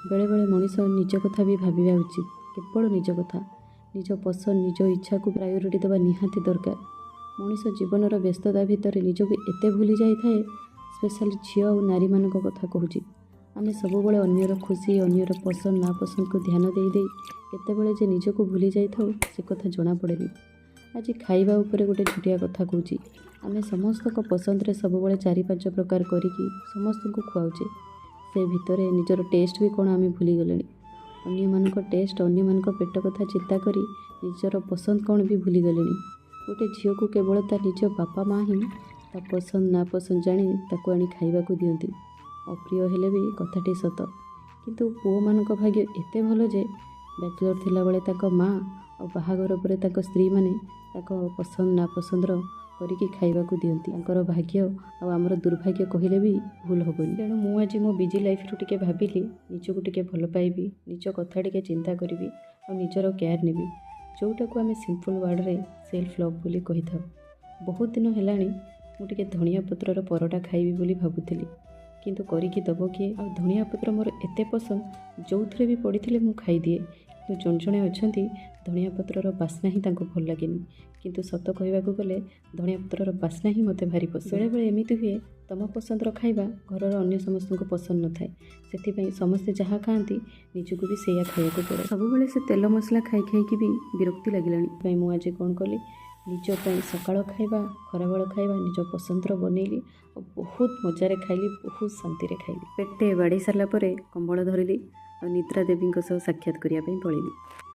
बेले बेले मनीष निज कथा भी भाविबा उचित। केवल निज कथा, निज पसंद, निज इच्छा को प्रायोरिटी देवा निहाती दरकार। मनीष जीवनर व्यस्तता भितर निजक एते भूली जाए, स्पेशली झील और नारी मान कथा कहूँ। आम सब अन्यर खुशी, अन्यर पसंद नापसंद को ध्यान दे केतेबेले जे निजक भूली जाई से कथा जना पड़ेनी। आज खाइबा उपरे गोटे छुटिया कथा कहूँ। आम समस्त पसंद रे सब 4-5 प्रकार करिकी समस्त को खुआचे। से भितर निजर टेस्ट भी कौन आम भूली गले। अन्य मानक टेस्ट, अन्य मानक पेट कथा चिंता करी निजर पसंद कौन भी भूली गले। गोटे झील को केवल ता निज बापा माँ ही ता पसंद नापसंद जानी ताको आनी खाइबा को दियंती। अप्रिय हेले भी कथाटी सत, किंतु पुओ मानक भाग्य एते भल जे बैचलर थिला बेले ताको माँ और बाहागर पर ताको स्त्री माने ताको पसंद नापसंदर करिकी खाइबा को दियंती। तांकर भाग्य और आमर दुर्भाग्य कहले भी भूल हेनी। तेणु मु आज मो बिजी लाइफ रु टिके भाविली निजको टिके भल पाइबी, निज कथा टिके चिंता करी और निजर केयर नेबी, जोटा को आम सिंपल वर्ड रे सेल्फ लव बोली कही था। बहुत दिन हेलाणी मु टिके धनिया पत्रर परोटा खाइबी बोली भाबुथिली, किंतु करिकी दब किए। आ धनिया पत्र मोर एते पसंद जो थे भी पड़े मु खाईदिए। किंतु जन जड़े अच्छा धनिया पत्रर बास्ना ही भल लगे, किंतु सत कहवाक गले धनिया पत्रर बास्ना ही मते भारी पसंद। बेले बेले एमिति हुए तम पसंदर खाइबा घरर अन्य समस्त को पसंद न थाए, से समस्ते जहाँ खाती निजको भी से खाइबा पड़े। सबुबले से तेल मसला खाई खाई भी विरक्ति लगे। मुझे कौन कली निज सकाळ खाइबा, खराबेल खाइबा निज पसंदर बनैली और बहुत मजार खाइली, बहुत शांति खाइली। पेटे बाड़ी सारा कंबल धरली और निद्रा देवी साक्षात करने पड़ेली।